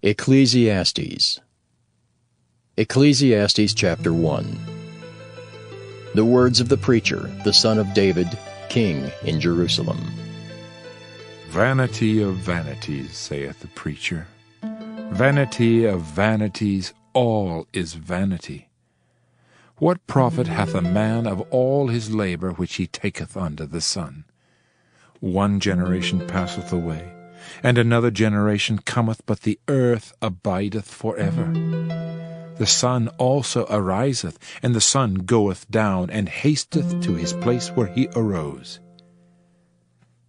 Ecclesiastes. Ecclesiastes chapter 1. The words of the preacher, the son of David, king in Jerusalem. Vanity of vanities, saith the preacher. Vanity of vanities, all is vanity. What profit hath a man of all his labor which he taketh under the sun? One generation passeth away, and another generation cometh, but the earth abideth forever. The sun also ariseth, and the sun goeth down, and hasteth to his place where he arose.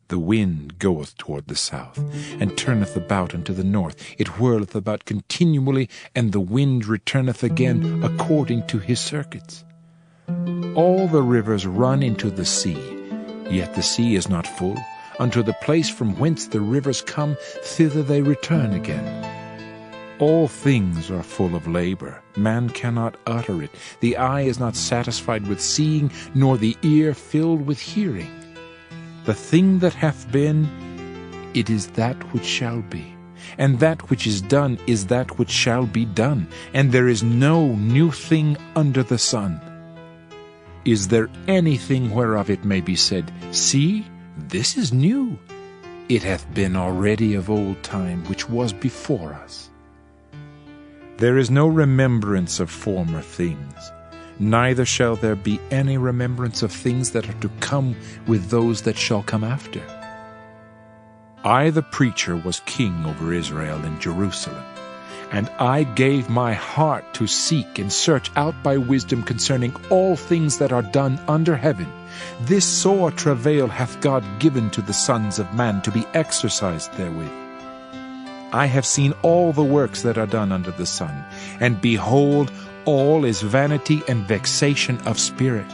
The wind goeth toward the south, and turneth about unto the north. It whirleth about continually, and the wind returneth again according to his circuits. All the rivers run into the sea, yet the sea is not full. Unto the place from whence the rivers come, thither they return again. All things are full of labor. Man cannot utter it. The eye is not satisfied with seeing, nor the ear filled with hearing. The thing that hath been, it is that which shall be. And that which is done is that which shall be done. And there is no new thing under the sun. Is there anything whereof it may be said, See, this is new? It hath been already of old time, which was before us. There is no remembrance of former things, neither shall there be any remembrance of things that are to come with those that shall come after. I, the preacher, was king over Israel in Jerusalem, and I gave my heart to seek and search out by wisdom concerning all things that are done under heaven. This sore travail hath God given to the sons of man to be exercised therewith. I have seen all the works that are done under the sun, and behold, all is vanity and vexation of spirit.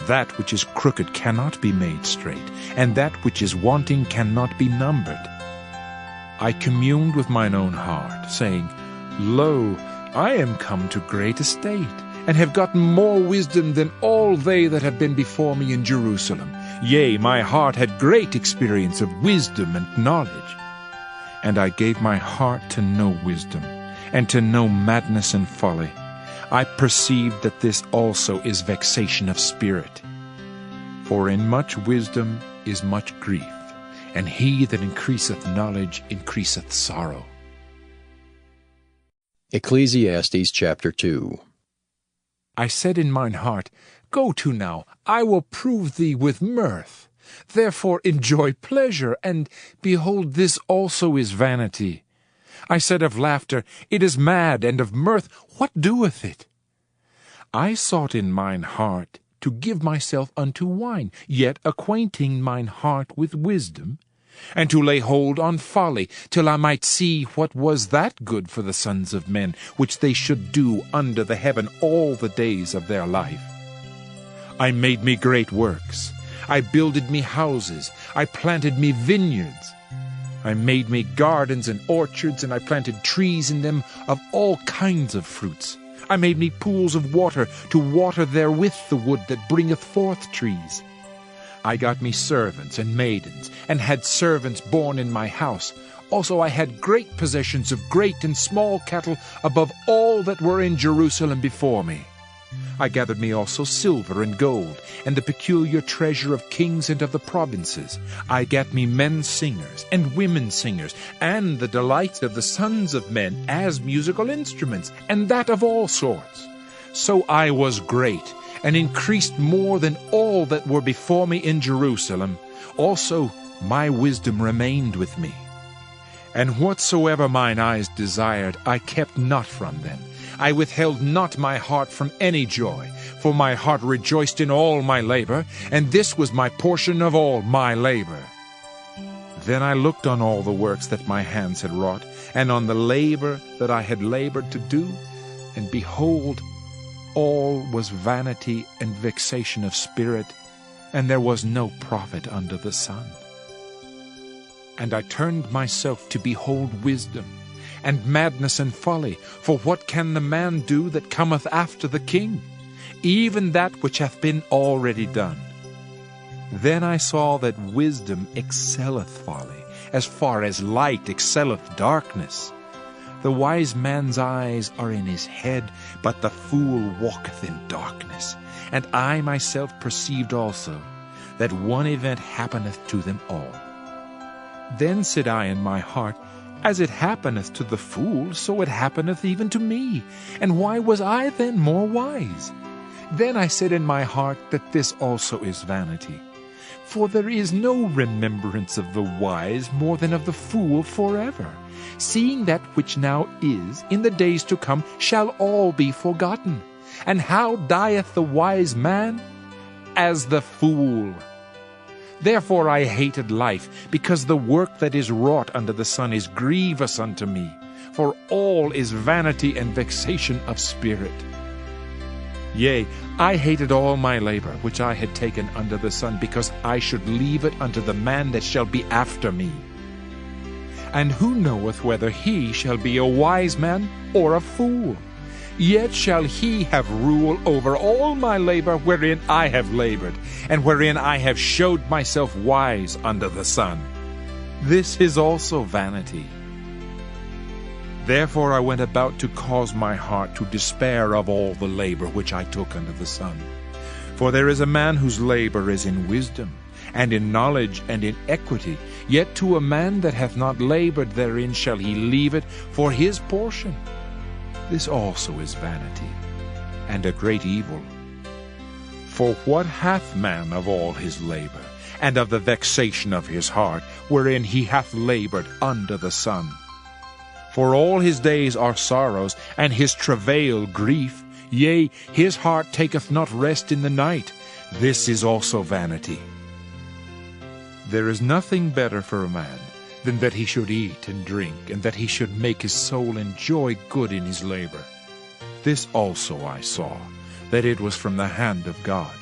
That which is crooked cannot be made straight, and that which is wanting cannot be numbered. I communed with mine own heart, saying, Lo, I am come to great estate, and have gotten more wisdom than all they that have been before me in Jerusalem. Yea, my heart had great experience of wisdom and knowledge. And I gave my heart to know wisdom, and to know madness and folly. I perceived that this also is vexation of spirit. For in much wisdom is much grief, and he that increaseth knowledge increaseth sorrow. Ecclesiastes chapter 2. I said in mine heart, Go to now, I will prove thee with mirth. Therefore enjoy pleasure, and behold, this also is vanity. I said of laughter, It is mad, and of mirth, what doeth it? I sought in mine heart to give myself unto wine, yet acquainting mine heart with wisdom, and to lay hold on folly, till I might see what was that good for the sons of men, which they should do under the heaven all the days of their life. I made me great works. I builded me houses. I planted me vineyards. I made me gardens and orchards, and I planted trees in them of all kinds of fruits. I made me pools of water to water therewith the wood that bringeth forth trees. I got me servants and maidens, and had servants born in my house. Also I had great possessions of great and small cattle above all that were in Jerusalem before me. I gathered me also silver and gold, and the peculiar treasure of kings and of the provinces. I gat me men singers and women singers, and the delights of the sons of men as musical instruments, and that of all sorts. So I was great, and increased more than all that were before me in Jerusalem. Also my wisdom remained with me. And whatsoever mine eyes desired, I kept not from them. I withheld not my heart from any joy, for my heart rejoiced in all my labor, and this was my portion of all my labor. Then I looked on all the works that my hands had wrought, and on the labor that I had labored to do, and behold, all was vanity and vexation of spirit, and there was no profit under the sun. And I turned myself to behold wisdom, and madness and folly, for what can the man do that cometh after the king? Even that which hath been already done. Then I saw that wisdom excelleth folly, as far as light excelleth darkness. The wise man's eyes are in his head, but the fool walketh in darkness. And I myself perceived also that one event happeneth to them all. Then said I in my heart, As it happeneth to the fool, so it happeneth even to me. And why was I then more wise? Then I said in my heart that this also is vanity. For there is no remembrance of the wise more than of the fool forever. Seeing that which now is, in the days to come, shall all be forgotten. And how dieth the wise man? As the fool. Therefore I hated life, because the work that is wrought under the sun is grievous unto me. For all is vanity and vexation of spirit. Yea, I hated all my labor which I had taken under the sun, because I should leave it unto the man that shall be after me. And who knoweth whether he shall be a wise man or a fool? Yet shall he have rule over all my labor wherein I have labored, and wherein I have showed myself wise under the sun. This is also vanity. Therefore I went about to cause my heart to despair of all the labor which I took under the sun. For there is a man whose labor is in wisdom, and in knowledge, and in equity. Yet to a man that hath not labored therein shall he leave it for his portion. This also is vanity, and a great evil. For what hath man of all his labor, and of the vexation of his heart, wherein he hath labored under the sun? For all his days are sorrows, and his travail grief. Yea, his heart taketh not rest in the night. This is also vanity. There is nothing better for a man than that he should eat and drink, and that he should make his soul enjoy good in his labor. This also I saw, that it was from the hand of God.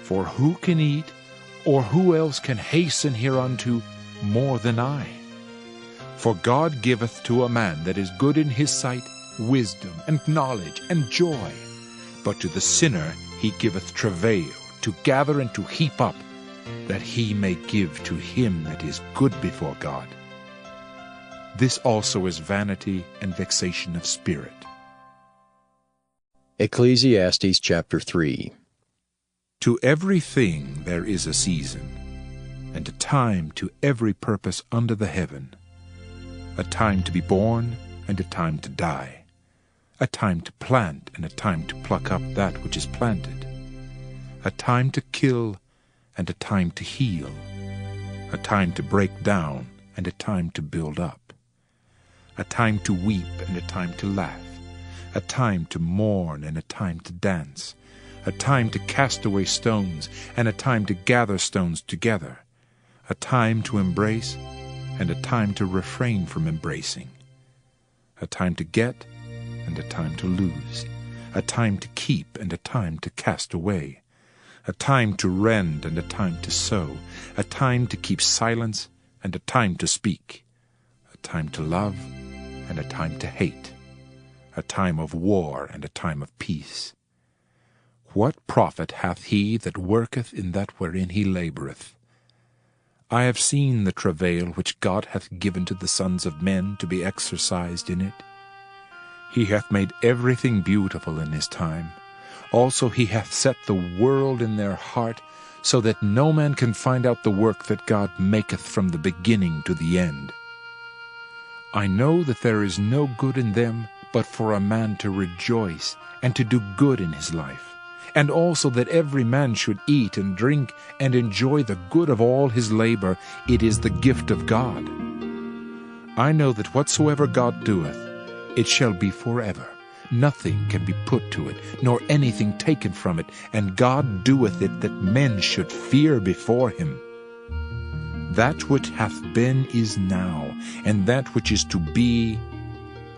For who can eat, or who else can hasten hereunto more than I? For God giveth to a man that is good in his sight wisdom, and knowledge, and joy. But to the sinner he giveth travail, to gather and to heap up, that he may give to him that is good before God. This also is vanity and vexation of spirit. Ecclesiastes chapter 3. To every thing there is a season, and a time to every purpose under the heaven, a time to be born, and a time to die, a time to plant, and a time to pluck up that which is planted, a time to kill, and a time to heal, a time to break down, and a time to build up, a time to weep, and a time to laugh, a time to mourn, and a time to dance, a time to cast away stones, and a time to gather stones together, a time to embrace, and a time to refrain from embracing, a time to get, and a time to lose, a time to keep, and a time to cast away, a time to rend, and a time to sow, a time to keep silence, and a time to speak, a time to love, and a time to hate, a time of war, and a time of peace. What profit hath he that worketh in that wherein he laboureth? I have seen the travail which God hath given to the sons of men to be exercised in it. He hath made everything beautiful in his time. Also he hath set the world in their heart, so that no man can find out the work that God maketh from the beginning to the end. I know that there is no good in them but for a man to rejoice and to do good in his life, and also that every man should eat and drink and enjoy the good of all his labor. It is the gift of God. I know that whatsoever God doeth, it shall be forever. Nothing can be put to it, nor anything taken from it, and God doeth it that men should fear before him. That which hath been is now, and that which is to be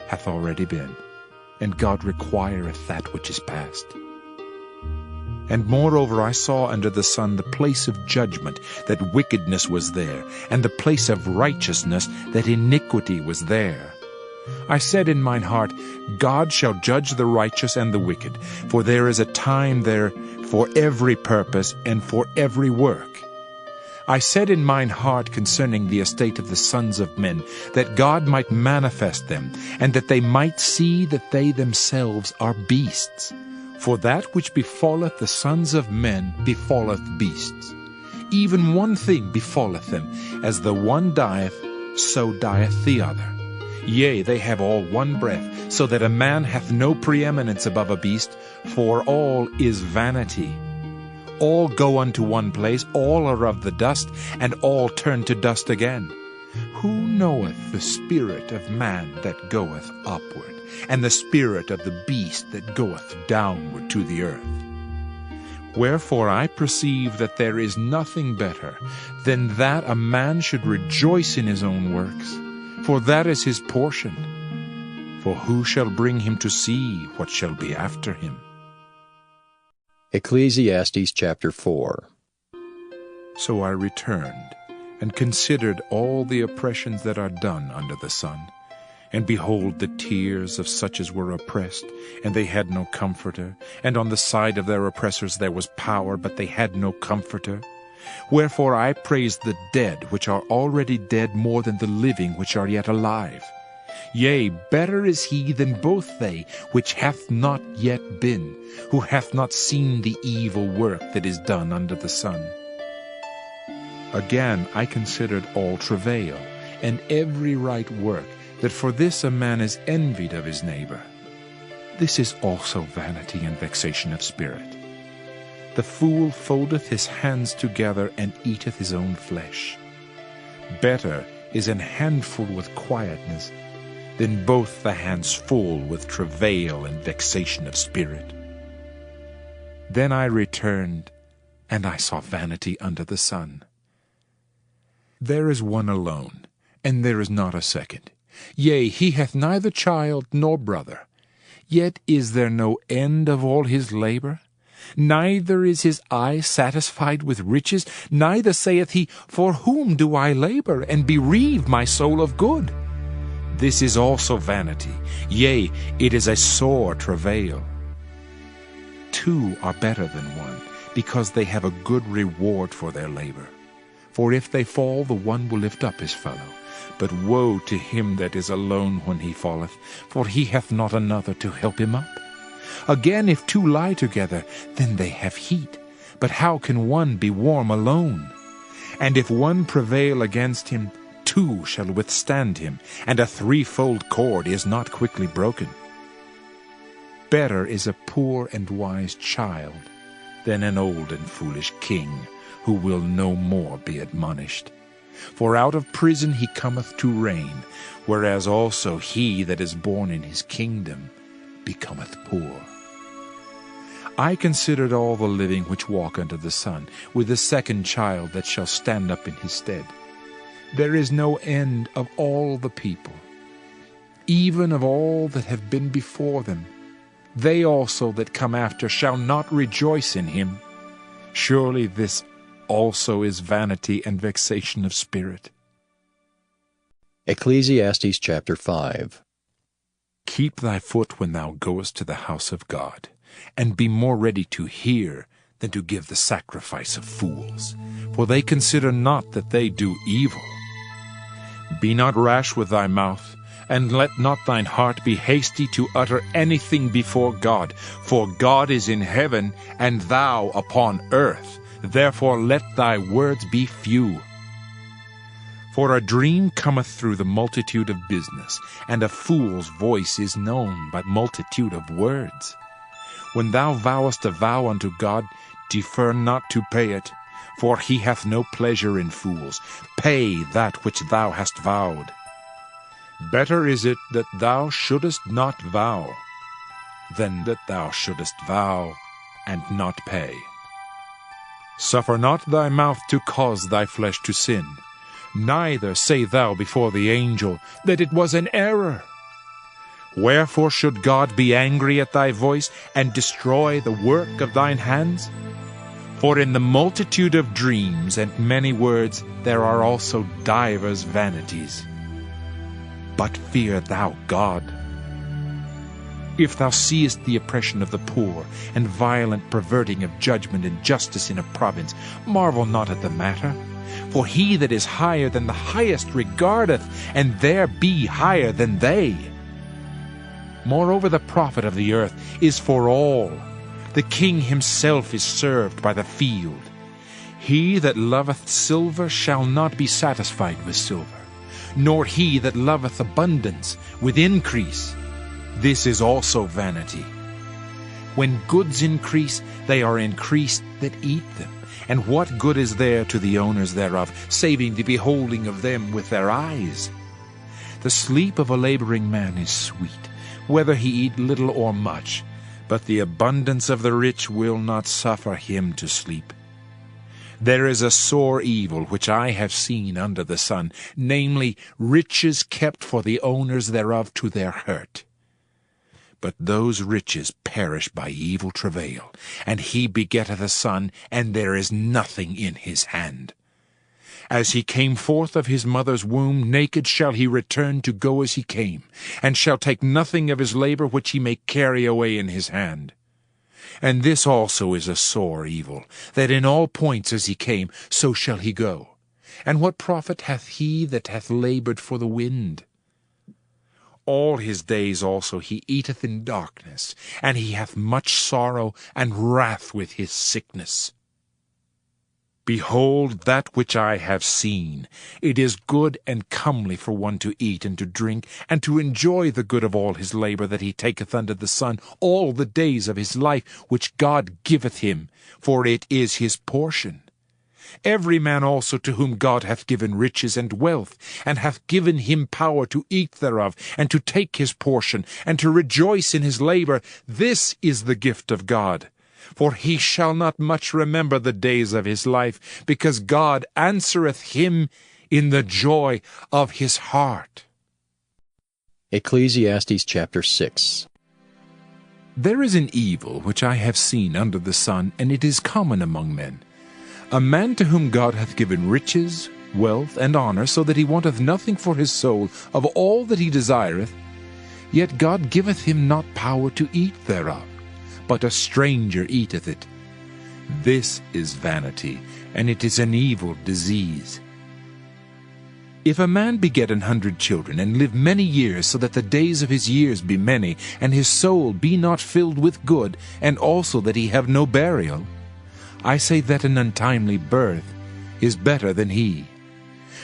hath already been, and God requireth that which is past. And moreover I saw under the sun the place of judgment, that wickedness was there, and the place of righteousness, that iniquity was there. I said in mine heart, God shall judge the righteous and the wicked, for there is a time there for every purpose and for every work. I said in mine heart concerning the estate of the sons of men, that God might manifest them, and that they might see that they themselves are beasts. For that which befalleth the sons of men befalleth beasts. Even one thing befalleth them, as the one dieth, so dieth the other. Yea, they have all one breath, so that a man hath no preeminence above a beast, for all is vanity. All go unto one place, all are of the dust, and all turn to dust again. Who knoweth the spirit of man that goeth upward, and the spirit of the beast that goeth downward to the earth? Wherefore I perceive that there is nothing better than that a man should rejoice in his own works, for that is his portion. For who shall bring him to see what shall be after him? Ecclesiastes chapter 4. So I returned, and considered all the oppressions that are done under the sun. And behold, the tears of such as were oppressed, and they had no comforter. And on the side of their oppressors there was power, but they had no comforter. Wherefore I praise the dead which are already dead more than the living which are yet alive. Yea, better is he than both they which hath not yet been, who hath not seen the evil work that is done under the sun. Again I considered all travail, and every right work, that for this a man is envied of his neighbor. This is also vanity and vexation of spirit. The fool foldeth his hands together, and eateth his own flesh. Better is an handful with quietness, than both the hands full with travail and vexation of spirit. Then I returned, and I saw vanity under the sun. There is one alone, and there is not a second. Yea, he hath neither child nor brother. Yet is there no end of all his labor? Neither is his eye satisfied with riches, neither saith he, For whom do I labor, and bereave my soul of good? This is also vanity, yea, it is a sore travail. Two are better than one, because they have a good reward for their labor. For if they fall, the one will lift up his fellow. But woe to him that is alone when he falleth, for he hath not another to help him up. Again, if two lie together, then they have heat. But how can one be warm alone? And if one prevail against him, two shall withstand him, and a threefold cord is not quickly broken. Better is a poor and wise child than an old and foolish king, who will no more be admonished. For out of prison he cometh to reign, whereas also he that is born in his kingdom becometh poor. I considered all the living which walk under the sun, with the second child that shall stand up in his stead. There is no end of all the people, even of all that have been before them. They also that come after shall not rejoice in him. Surely this also is vanity and vexation of spirit. Ecclesiastes chapter 5. Keep thy foot when thou goest to the house of God, and be more ready to hear than to give the sacrifice of fools, for they consider not that they do evil. Be not rash with thy mouth, and let not thine heart be hasty to utter anything before God, for God is in heaven, and thou upon earth. Therefore let thy words be few. For a dream cometh through the multitude of business, and a fool's voice is known by multitude of words. When thou vowest a vow unto God, defer not to pay it, for he hath no pleasure in fools. Pay that which thou hast vowed. Better is it that thou shouldest not vow, than that thou shouldest vow and not pay. Suffer not thy mouth to cause thy flesh to sin, neither say thou before the angel that it was an error. Wherefore should God be angry at thy voice, and destroy the work of thine hands? For in the multitude of dreams and many words there are also divers vanities. But fear thou God. If thou seest the oppression of the poor, and violent perverting of judgment and justice in a province, marvel not at the matter, For he that is higher than the highest regardeth, and there be higher than they. Moreover, the profit of the earth is for all. The king himself is served by the field. He that loveth silver shall not be satisfied with silver, nor he that loveth abundance with increase. This is also vanity. When goods increase, they are increased that eat them. And what good is there to the owners thereof, saving the beholding of them with their eyes? The sleep of a laboring man is sweet, whether he eat little or much, but the abundance of the rich will not suffer him to sleep. There is a sore evil which I have seen under the sun, namely, riches kept for the owners thereof to their hurt. But those riches perish by evil travail, and he begetteth a son, and there is nothing in his hand. As he came forth of his mother's womb, naked shall he return to go as he came, and shall take nothing of his labor which he may carry away in his hand. And this also is a sore evil, that in all points as he came, so shall he go. And what profit hath he that hath labored for the wind? All his days also he eateth in darkness, and he hath much sorrow and wrath with his sickness. Behold, that which I have seen, it is good and comely for one to eat and to drink, and to enjoy the good of all his labor that he taketh under the sun all the days of his life, which God giveth him, for it is his portion. Every man also to whom God hath given riches and wealth, and hath given him power to eat thereof, and to take his portion, and to rejoice in his labor, this is the gift of God. For he shall not much remember the days of his life, because God answereth him in the joy of his heart. Ecclesiastes chapter 6. There is an evil which I have seen under the sun, and it is common among men. A man to whom God hath given riches, wealth, and honor, so that he wanteth nothing for his soul of all that he desireth, yet God giveth him not power to eat thereof, but a stranger eateth it. This is vanity, and it is an evil disease. If a man beget 100 children, and live many years, so that the days of his years be many, and his soul be not filled with good, and also that he have no burial, I say that an untimely birth is better than he.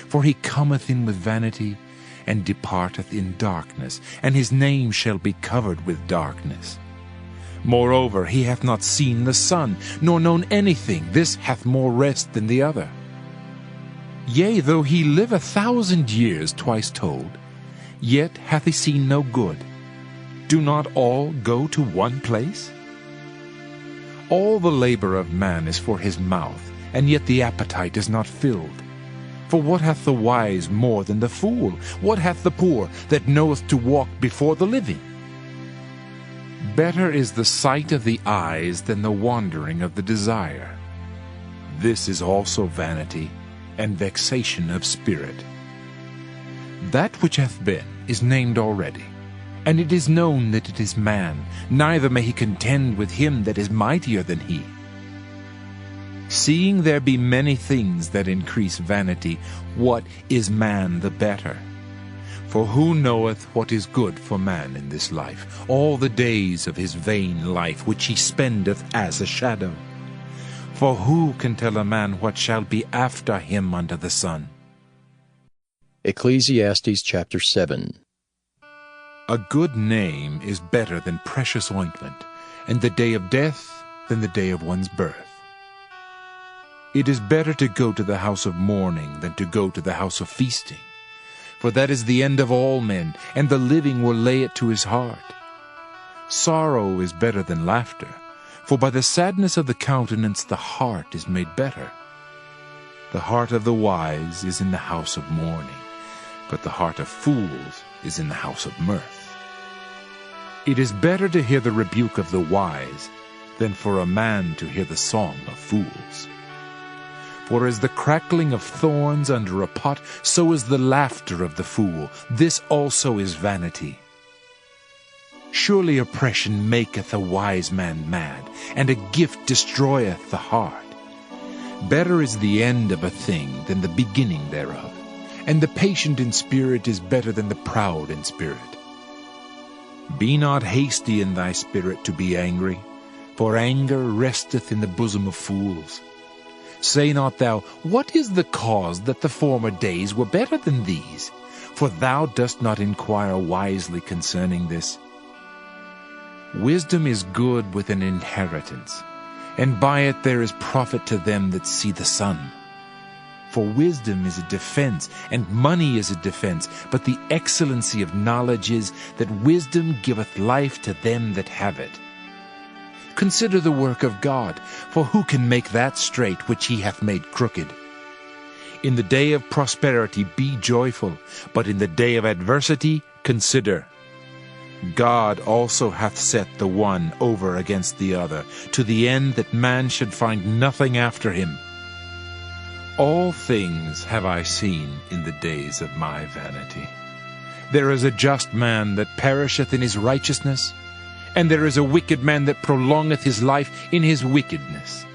For he cometh in with vanity, and departeth in darkness, and his name shall be covered with darkness. Moreover, he hath not seen the sun, nor known anything. This hath more rest than the other. Yea, though he live 1,000 years twice told, yet hath he seen no good. Do not all go to one place? All the labor of man is for his mouth, and yet the appetite is not filled. For what hath the wise more than the fool? What hath the poor that knoweth to walk before the living? Better is the sight of the eyes than the wandering of the desire. This is also vanity and vexation of spirit. That which hath been is named already, and it is known that it is man, neither may he contend with him that is mightier than he. Seeing there be many things that increase vanity, what is man the better? For who knoweth what is good for man in this life, all the days of his vain life which he spendeth as a shadow? For who can tell a man what shall be after him under the sun? Ecclesiastes chapter 7. A good name is better than precious ointment, and the day of death than the day of one's birth. It is better to go to the house of mourning than to go to the house of feasting, for that is the end of all men, and the living will lay it to his heart. Sorrow is better than laughter, for by the sadness of the countenance the heart is made better. The heart of the wise is in the house of mourning, but the heart of fools is in the house of mirth. It is better to hear the rebuke of the wise than for a man to hear the song of fools. For as the crackling of thorns under a pot, so is the laughter of the fool. This also is vanity. Surely oppression maketh a wise man mad, and a gift destroyeth the heart. Better is the end of a thing than the beginning thereof, and the patient in spirit is better than the proud in spirit. Be not hasty in thy spirit to be angry, for anger resteth in the bosom of fools. Say not thou, What is the cause that the former days were better than these? For thou dost not inquire wisely concerning this. Wisdom is good with an inheritance, and by it there is profit to them that see the sun. For wisdom is a defense, and money is a defense, but the excellency of knowledge is that wisdom giveth life to them that have it. Consider the work of God, for who can make that straight which he hath made crooked? In the day of prosperity be joyful, but in the day of adversity consider. God also hath set the one over against the other, to the end that man should find nothing after him. All things have I seen in the days of my vanity. There is a just man that perisheth in his righteousness, and there is a wicked man that prolongeth his life in his wickedness.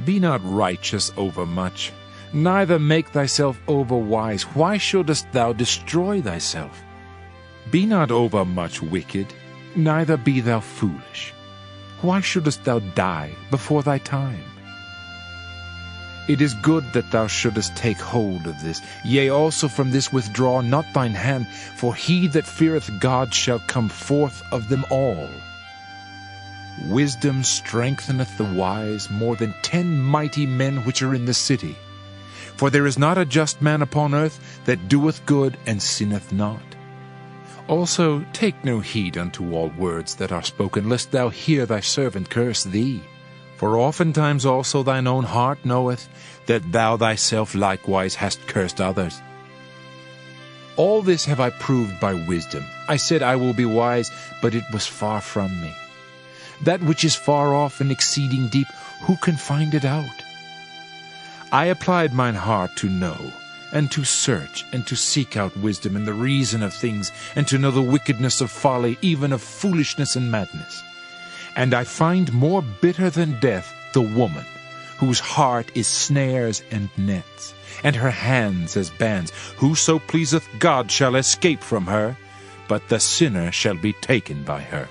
Be not righteous overmuch, neither make thyself overwise. Why shouldest thou destroy thyself? Be not overmuch wicked, neither be thou foolish. Why shouldest thou die before thy time? It is good that thou shouldest take hold of this, yea, also from this withdraw not thine hand, for he that feareth God shall come forth of them all. Wisdom strengtheneth the wise more than 10 mighty men which are in the city. For there is not a just man upon earth that doeth good and sinneth not. Also take no heed unto all words that are spoken, lest thou hear thy servant curse thee. For oftentimes also thine own heart knoweth that thou thyself likewise hast cursed others. All this have I proved by wisdom. I said I will be wise, but it was far from me. That which is far off and exceeding deep, who can find it out? I applied mine heart to know, and to search, and to seek out wisdom and the reason of things, and to know the wickedness of folly, even of foolishness and madness. And I find more bitter than death the woman, whose heart is snares and nets, and her hands as bands. Whoso pleaseth God shall escape from her, but the sinner shall be taken by her.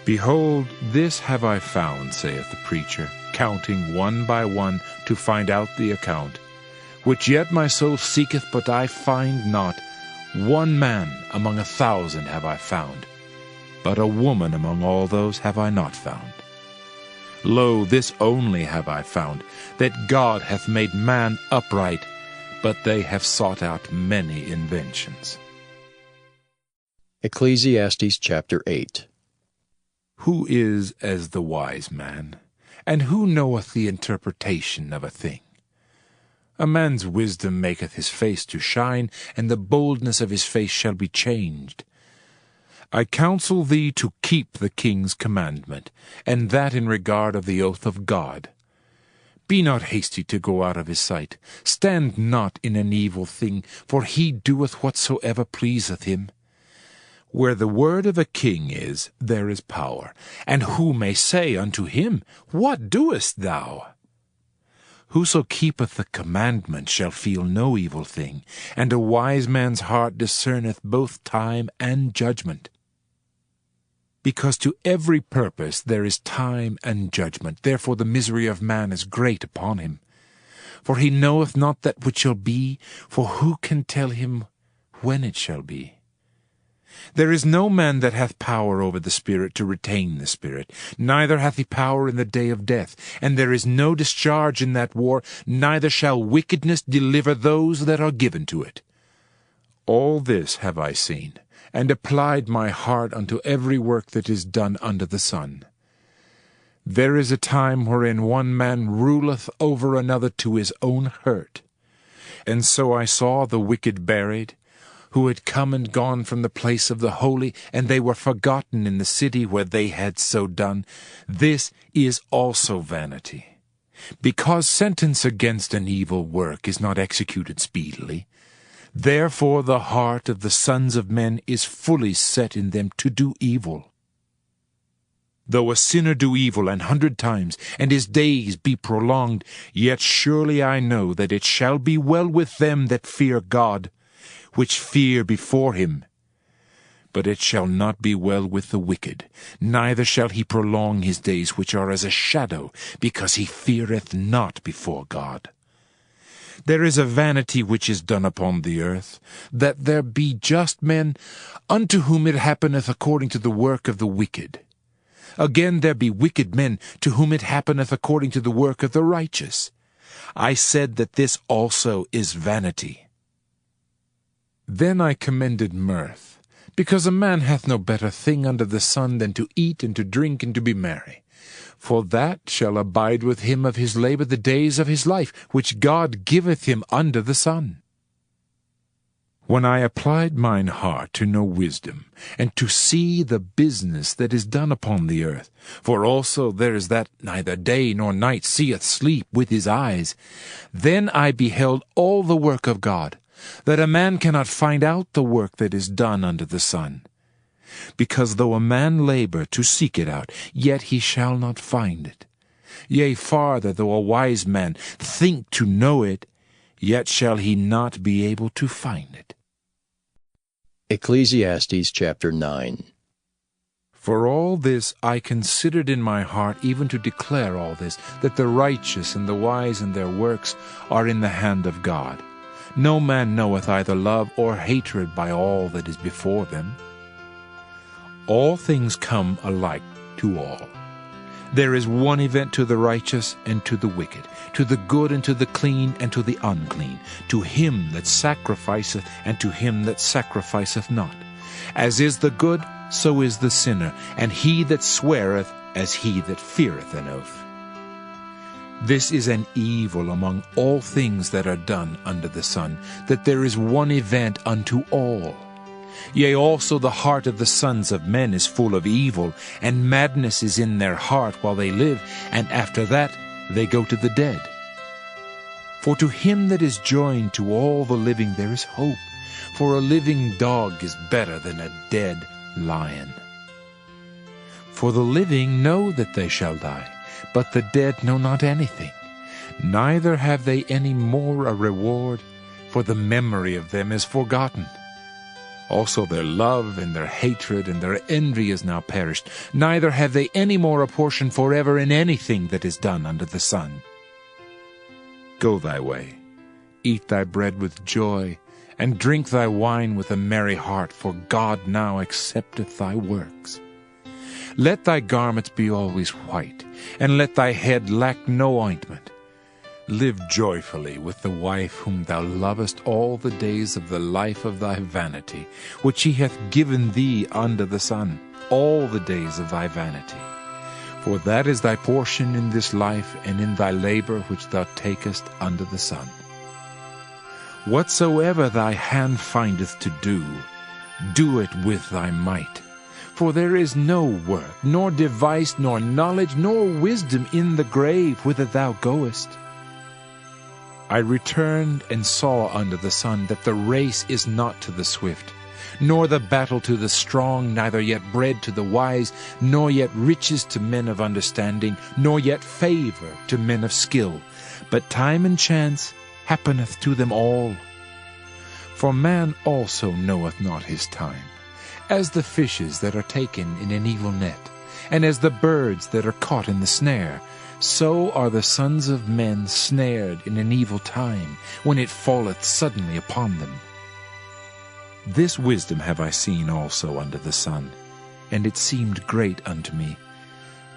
Behold, this have I found, saith the preacher, counting one by one to find out the account, which yet my soul seeketh, but I find not. One man among 1,000 have I found, but a woman among all those have I not found. Lo, this only have I found, that God hath made man upright, but they have sought out many inventions. Ecclesiastes chapter 8. Who is as the wise man, and who knoweth the interpretation of a thing? A man's wisdom maketh his face to shine, and the boldness of his face shall be changed. I counsel thee to keep the king's commandment, and that in regard of the oath of God. Be not hasty to go out of his sight. Stand not in an evil thing, for he doeth whatsoever pleaseth him. Where the word of a king is, there is power. And who may say unto him, What doest thou? Whoso keepeth the commandment shall feel no evil thing, and a wise man's heart discerneth both time and judgment. Because to every purpose there is time and judgment, therefore the misery of man is great upon him. For he knoweth not that which shall be, for who can tell him when it shall be? There is no man that hath power over the Spirit to retain the Spirit, neither hath he power in the day of death, and there is no discharge in that war, neither shall wickedness deliver those that are given to it. All this have I seen, and applied my heart unto every work that is done under the sun. There is a time wherein one man ruleth over another to his own hurt. And so I saw the wicked buried, who had come and gone from the place of the holy, and they were forgotten in the city where they had so done. This is also vanity. Because sentence against an evil work is not executed speedily, therefore the heart of the sons of men is fully set in them to do evil. Though a sinner do evil 100 times, and his days be prolonged, yet surely I know that it shall be well with them that fear God, which fear before him. But it shall not be well with the wicked, neither shall he prolong his days, which are as a shadow, because he feareth not before God. There is a vanity which is done upon the earth, that there be just men, unto whom it happeneth according to the work of the wicked. Again there be wicked men, to whom it happeneth according to the work of the righteous. I said that this also is vanity. Then I commended mirth, because a man hath no better thing under the sun than to eat and to drink and to be merry. For that shall abide with him of his labor the days of his life, which God giveth him under the sun. When I applied mine heart to know wisdom, and to see the business that is done upon the earth, for also there is that neither day nor night seeth sleep with his eyes, then I beheld all the work of God, that a man cannot find out the work that is done under the sun. Because though a man labor to seek it out, yet he shall not find it. Yea, farther, though a wise man think to know it, yet shall he not be able to find it. Ecclesiastes chapter 9. For all this I considered in my heart, even to declare all this, that the righteous and the wise in their works are in the hand of God. No man knoweth either love or hatred by all that is before them. All things come alike to all. There is one event to the righteous and to the wicked, to the good and to the clean and to the unclean, to him that sacrificeth and to him that sacrificeth not. As is the good, so is the sinner, and he that sweareth as he that feareth an oath. This is an evil among all things that are done under the sun, that there is one event unto all. Yea, also the heart of the sons of men is full of evil, and madness is in their heart while they live, and after that they go to the dead. For to him that is joined to all the living there is hope, for a living dog is better than a dead lion. For the living know that they shall die, but the dead know not anything, neither have they any more a reward, for the memory of them is forgotten. Also their love and their hatred and their envy is now perished, neither have they any more a portion forever in anything that is done under the sun. Go thy way, eat thy bread with joy, and drink thy wine with a merry heart, for God now accepteth thy works. Let thy garments be always white, and let thy head lack no ointment. Live joyfully with the wife whom thou lovest all the days of the life of thy vanity, which he hath given thee under the sun, all the days of thy vanity. For that is thy portion in this life, and in thy labor which thou takest under the sun. Whatsoever thy hand findeth to do, do it with thy might. For there is no work, nor device, nor knowledge, nor wisdom in the grave whither thou goest. I returned and saw under the sun that the race is not to the swift, nor the battle to the strong, neither yet bread to the wise, nor yet riches to men of understanding, nor yet favor to men of skill, but time and chance happeneth to them all. For man also knoweth not his time, as the fishes that are taken in an evil net, and as the birds that are caught in the snare, so are the sons of men snared in an evil time, when it falleth suddenly upon them. This wisdom have I seen also under the sun, and it seemed great unto me.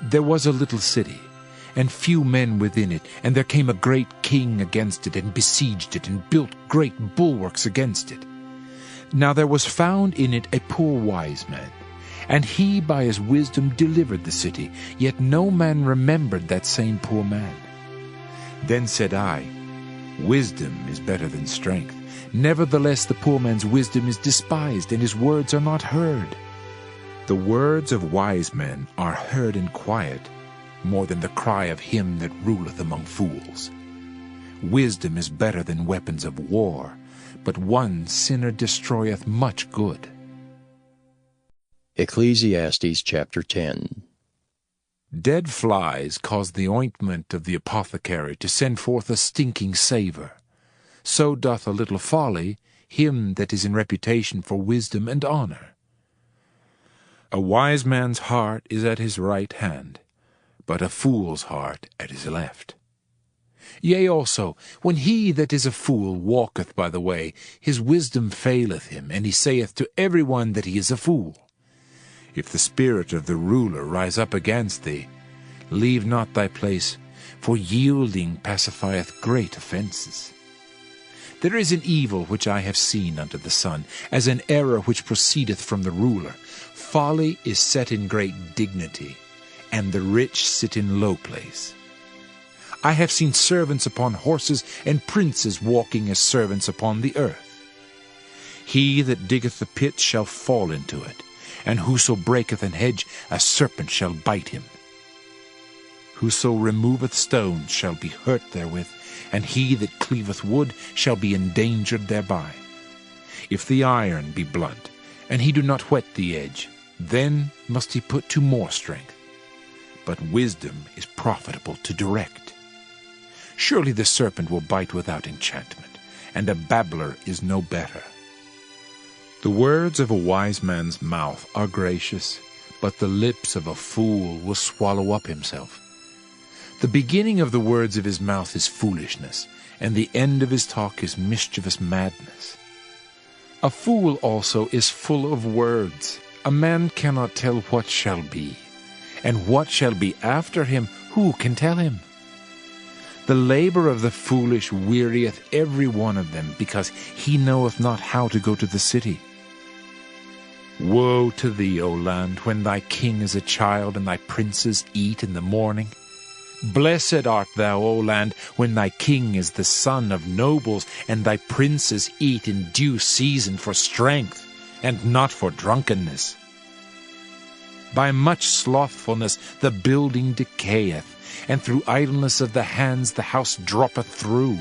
There was a little city, and few men within it, and there came a great king against it, and besieged it, and built great bulwarks against it. Now there was found in it a poor wise man, and he by his wisdom delivered the city, yet no man remembered that same poor man. Then said I, Wisdom is better than strength. Nevertheless the poor man's wisdom is despised, and his words are not heard. The words of wise men are heard in quiet, more than the cry of him that ruleth among fools. Wisdom is better than weapons of war, but one sinner destroyeth much good. Ecclesiastes chapter 10. Dead flies cause the ointment of the apothecary to send forth a stinking savour. So doth a little folly him that is in reputation for wisdom and honour. A wise man's heart is at his right hand, but a fool's heart at his left. Yea also, when he that is a fool walketh by the way, his wisdom faileth him, and he saith to every one that he is a fool. If the spirit of the ruler rise up against thee, leave not thy place, for yielding pacifieth great offences. There is an evil which I have seen under the sun, as an error which proceedeth from the ruler. Folly is set in great dignity, and the rich sit in low place. I have seen servants upon horses, and princes walking as servants upon the earth. He that diggeth the pit shall fall into it, and whoso breaketh an hedge, a serpent shall bite him. Whoso removeth stones shall be hurt therewith, and he that cleaveth wood shall be endangered thereby. If the iron be blunt, and he do not whet the edge, then must he put to more strength. But wisdom is profitable to direct. Surely the serpent will bite without enchantment, and a babbler is no better. The words of a wise man's mouth are gracious, but the lips of a fool will swallow up himself. The beginning of the words of his mouth is foolishness, and the end of his talk is mischievous madness. A fool also is full of words. A man cannot tell what shall be, and what shall be after him, who can tell him? The labor of the foolish wearieth every one of them, because he knoweth not how to go to the city. Woe to thee, O land, when thy king is a child, and thy princes eat in the morning. Blessed art thou, O land, when thy king is the son of nobles, and thy princes eat in due season for strength, and not for drunkenness. By much slothfulness the building decayeth, and through idleness of the hands the house droppeth through.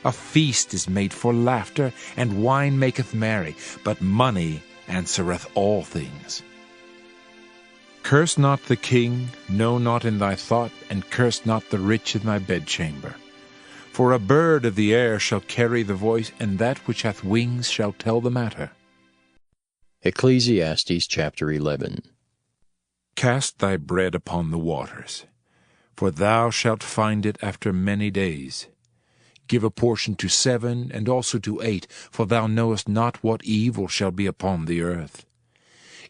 A feast is made for laughter, and wine maketh merry, but money answereth all things. Curse not the king, no, not in thy thought, and curse not the rich in thy bedchamber. For a bird of the air shall carry the voice, and that which hath wings shall tell the matter. Ecclesiastes chapter 11. Cast thy bread upon the waters, for thou shalt find it after many days. Give a portion to 7, and also to 8, for thou knowest not what evil shall be upon the earth.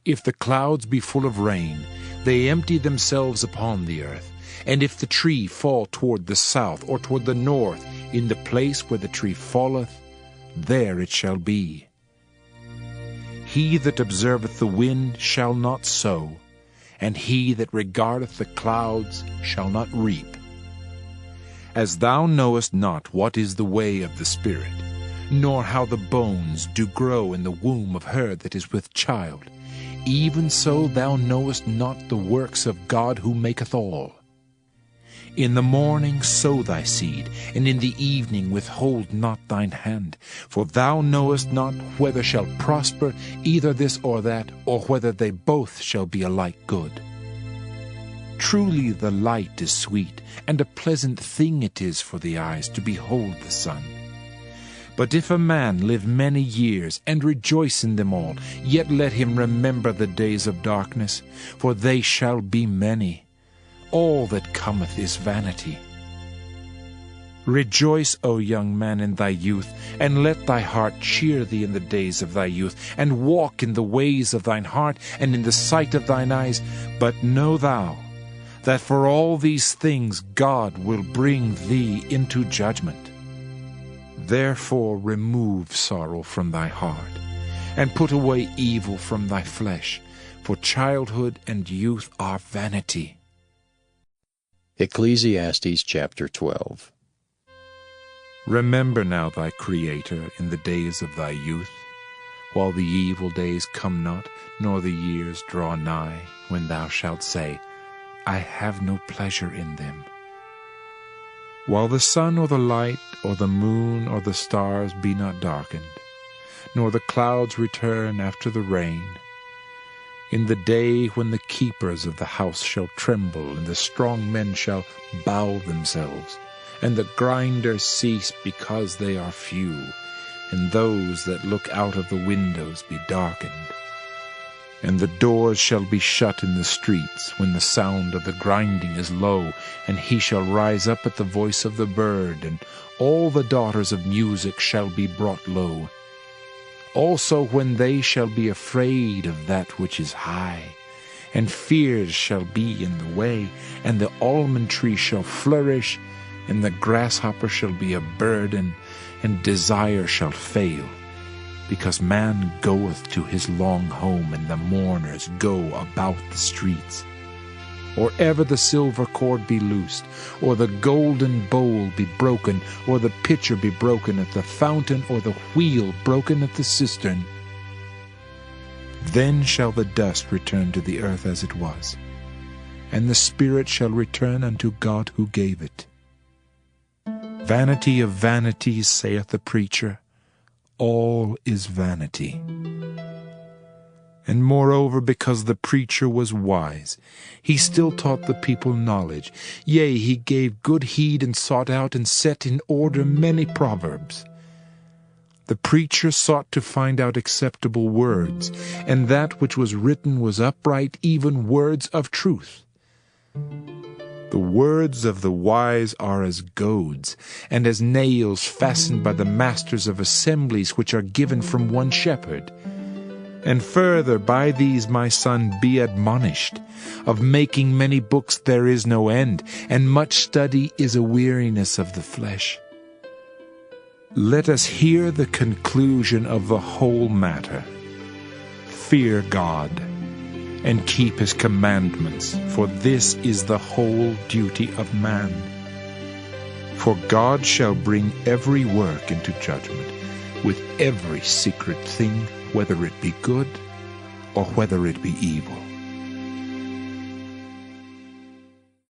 If the clouds be full of rain, they empty themselves upon the earth. And if the tree fall toward the south or toward the north, in the place where the tree falleth, there it shall be. He that observeth the wind shall not sow, and he that regardeth the clouds shall not reap. As thou knowest not what is the way of the Spirit, nor how the bones do grow in the womb of her that is with child, even so thou knowest not the works of God who maketh all. In the morning sow thy seed, and in the evening withhold not thine hand, for thou knowest not whether shall prosper either this or that, or whether they both shall be alike good. Truly the light is sweet, and a pleasant thing it is for the eyes to behold the sun. But if a man live many years, and rejoice in them all, yet let him remember the days of darkness, for they shall be many. All that cometh is vanity. Rejoice, O young man, in thy youth, and let thy heart cheer thee in the days of thy youth, and walk in the ways of thine heart, and in the sight of thine eyes. But know thou, that for all these things God will bring thee into judgment. Therefore remove sorrow from thy heart, and put away evil from thy flesh, for childhood and youth are vanity. Ecclesiastes chapter 12. Remember now thy Creator in the days of thy youth, while the evil days come not, nor the years draw nigh, when thou shalt say, I have no pleasure in them. While the sun or the light, or the moon or the stars be not darkened, nor the clouds return after the rain, In the day when the keepers of the house shall tremble, and the strong men shall bow themselves, and the grinders cease because they are few, and those that look out of the windows be darkened. And the doors shall be shut in the streets, when the sound of the grinding is low, and he shall rise up at the voice of the bird, and all the daughters of music shall be brought low. Also when they shall be afraid of that which is high, and fears shall be in the way, and the almond tree shall flourish, and the grasshopper shall be a burden, and desire shall fail. Because man goeth to his long home, and the mourners go about the streets. Or ever the silver cord be loosed, or the golden bowl be broken, or the pitcher be broken at the fountain, or the wheel broken at the cistern. Then shall the dust return to the earth as it was, and the spirit shall return unto God who gave it. Vanity of vanities, saith the preacher, all is vanity. And moreover, because the preacher was wise, he still taught the people knowledge. Yea, he gave good heed, and sought out and set in order many proverbs. The preacher sought to find out acceptable words, and that which was written was upright, even words of truth. The words of the wise are as goads, and as nails fastened by the masters of assemblies, which are given from one shepherd. And further, by these, my son, be admonished. Of making many books there is no end, and much study is a weariness of the flesh. Let us hear the conclusion of the whole matter. Fear God, and keep his commandments, for this is the whole duty of man. For God shall bring every work into judgment, with every secret thing, whether it be good or whether it be evil.